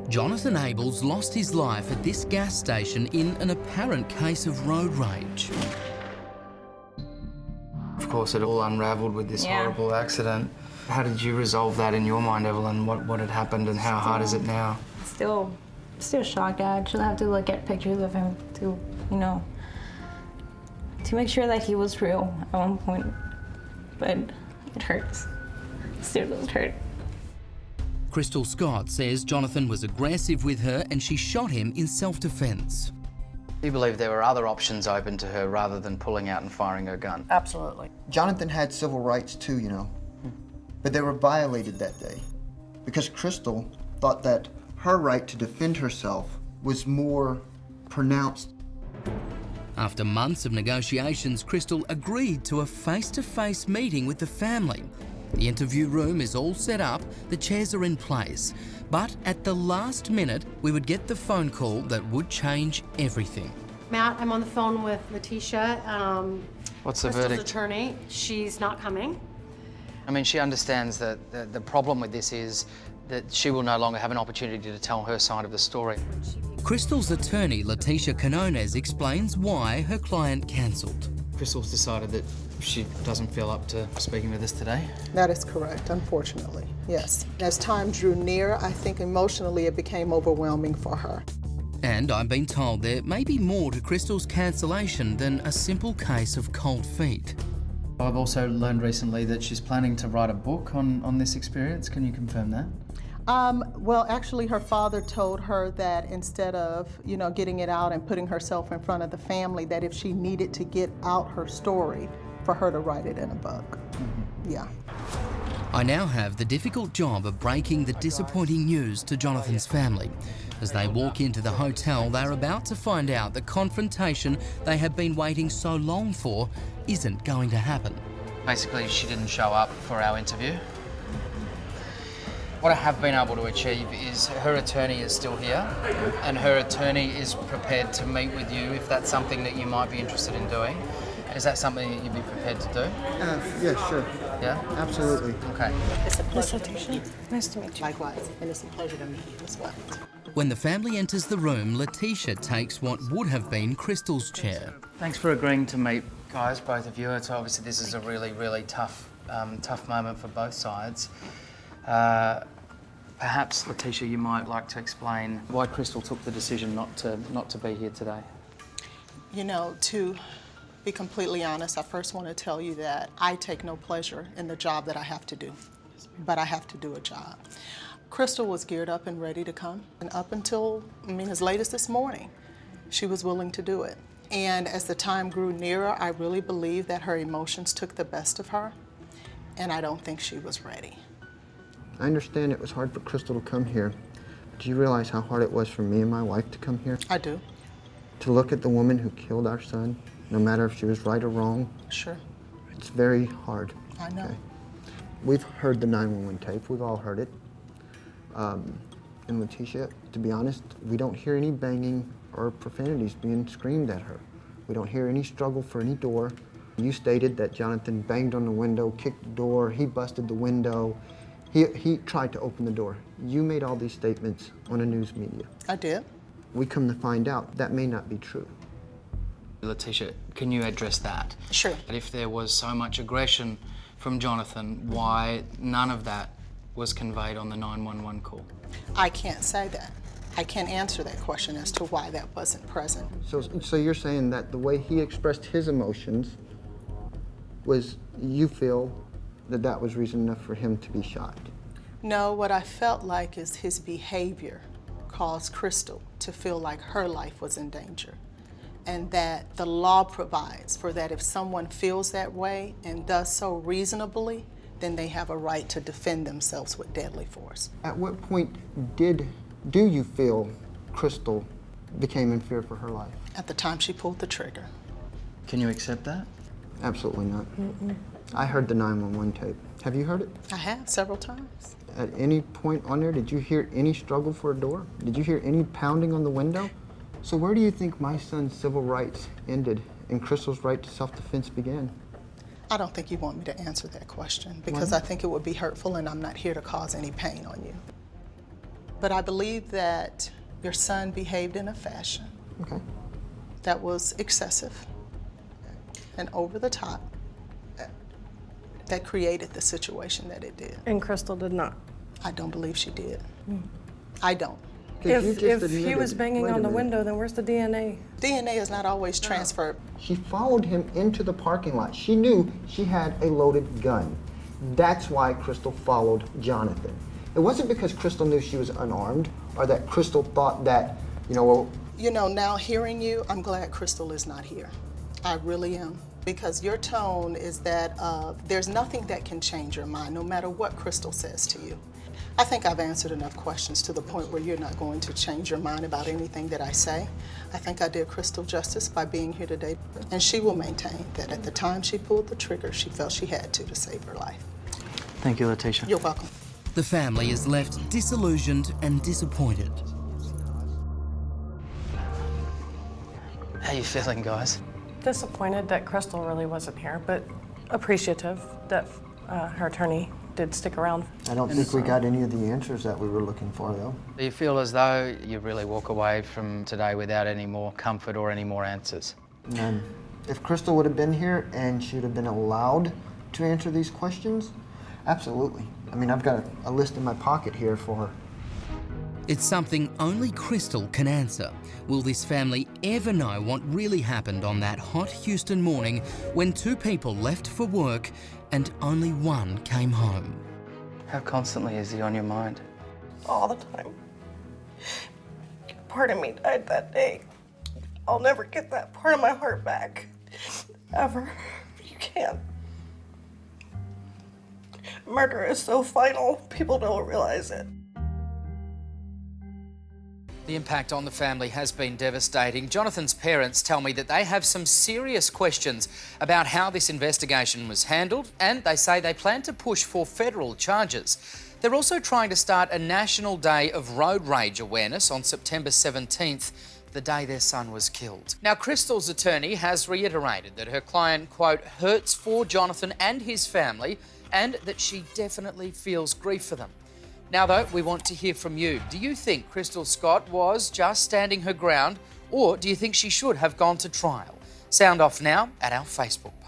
Jonathan Abels lost his life at this gas station in an apparent case of road rage. Of course, it all unravelled with this horrible accident. How did you resolve that in your mind, Evelyn? What had happened and how hard is it now? Still shocked. I actually have to look at pictures of him to, to make sure that he was real at one point. But it hurts. It still does hurt. Crystal Scott says Jonathan was aggressive with her and she shot him in self-defence. Do you believe there were other options open to her rather than pulling out and firing her gun? Absolutely. Jonathan had civil rights too, but they were violated that day because Crystal thought that her right to defend herself was more pronounced. After months of negotiations, Crystal agreed to a face-to-face meeting with the family. The interview room is all set up, the chairs are in place. But at the last minute, we would get the phone call that would change everything. Matt, I'm on the phone with Letitia, What's the Crystal's verdict? attorney. She's not coming. I mean, she understands that the problem with this is that she will no longer have an opportunity to tell her side of the story. Crystal's attorney, Letitia Canones, explains why her client cancelled. Crystal's decided that she doesn't feel up to speaking with us today. That is correct, unfortunately, yes. As time drew near, I think emotionally it became overwhelming for her. And I've been told there may be more to Crystal's cancellation than a simple case of cold feet. I've also learned recently that she's planning to write a book on this experience. Can you confirm that? Well, actually, her father told her that instead of, getting it out and putting herself in front of the family, that if she needed to get out her story, for her to write it in a book. Yeah. I now have the difficult job of breaking the disappointing news to Jonathan's family. As they walk into the hotel, they're about to find out the confrontation they have been waiting so long for isn't going to happen. Basically, she didn't show up for our interview. What I have been able to achieve is her attorney is still here, and her attorney is prepared to meet with you if that's something that you might be interested in doing. Is that something that you'd be prepared to do? Yeah, sure. Yeah? Absolutely. Okay. It's a pleasure to meet you. Nice to meet you. Likewise, and it's a pleasure to meet you as well. When the family enters the room, Letitia takes what would have been Crystal's chair. Thanks for agreeing to meet, guys, both of you. It's obviously this is a really, really tough moment for both sides. Perhaps, Letitia, you might like to explain why Crystal took the decision not to be here today. To be completely honest, I first want to tell you that I take no pleasure in the job that I have to do, but I have to do a job. Crystal was geared up and ready to come, and up until, as late as this morning, she was willing to do it. And as the time grew nearer, I really believe that her emotions took the best of her, and I don't think she was ready. I understand it was hard for Crystal to come here. Do you realize how hard it was for me and my wife to come here? I do. To look at the woman who killed our son, no matter if she was right or wrong. Sure. It's very hard. I know. Okay. We've heard the 911 tape. We've all heard it. And Letitia, to be honest, we don't hear any banging or profanities being screamed at her. We don't hear any struggle for any door. You stated that Jonathan banged on the window, kicked the door, he busted the window. He tried to open the door. You made all these statements on the news media. I did. We come to find out that may not be true. Letitia, can you address that? Sure. That if there was so much aggression from Jonathan, why none of that was conveyed on the 911 call? I can't say that. I can't answer that question as to why that wasn't present. So you're saying that the way he expressed his emotions was, you feel that that was reason enough for him to be shot? No, what I felt like is his behavior caused Crystal to feel like her life was in danger. And that the law provides for that if someone feels that way and does so reasonably, then they have a right to defend themselves with deadly force. At what point do you feel Crystal became in fear for her life? At the time she pulled the trigger. Can you accept that? Absolutely not. I heard the 911 tape. Have you heard it? I have, several times. At any point on there, did you hear any struggle for a door? Did you hear any pounding on the window? So where do you think my son's civil rights ended and Crystal's right to self-defense began? I don't think you want me to answer that question because I think it would be hurtful and I'm not here to cause any pain on you. But I believe that your son behaved in a fashion Okay. that was excessive and over the top that created the situation that it did. And Crystal did not. I don't believe she did. I don't. 'Cause you If just he was admitted- banging wait a on the minute. window, then where's the DNA? DNA is not always transferred. She followed him into the parking lot. She knew she had a loaded gun. That's why Crystal followed Jonathan. It wasn't because Crystal knew she was unarmed or that Crystal thought that, well, You know, now hearing you, I'm glad Crystal is not here. I really am. Because your tone is that of there's nothing that can change your mind, no matter what Crystal says to you. I think I've answered enough questions to the point where you're not going to change your mind about anything that I say. I think I did Crystal justice by being here today. And she will maintain that at the time she pulled the trigger, she felt she had to save her life. Thank you, Letitia. You're welcome. The family is left disillusioned and disappointed. How you feeling, guys? Disappointed that Crystal really wasn't here, but appreciative that her attorney did stick around. I don't think we got any of the answers that we were looking for, though. Do you feel as though you really walk away from today without any more comfort or any more answers? None. If Crystal would have been here and she would have been allowed to answer these questions, absolutely. I mean, I've got a list in my pocket here for her. It's something only Crystal can answer. Will this family ever know what really happened on that hot Houston morning when two people left for work and only one came home? How constantly is he on your mind? All the time. Part of me died that day. I'll never get that part of my heart back. Ever. You can't. Murder is so final, people don't realize it. The impact on the family has been devastating. Jonathan's parents tell me that they have some serious questions about how this investigation was handled, and they say they plan to push for federal charges. They're also trying to start a national day of road rage awareness on September 17th, the day their son was killed. Now, Crystal's attorney has reiterated that her client, quote, hurts for Jonathan and his family, and that she definitely feels grief for them. Now, though, we want to hear from you. Do you think Crystal Scott was just standing her ground, or do you think she should have gone to trial? Sound off now at our Facebook page.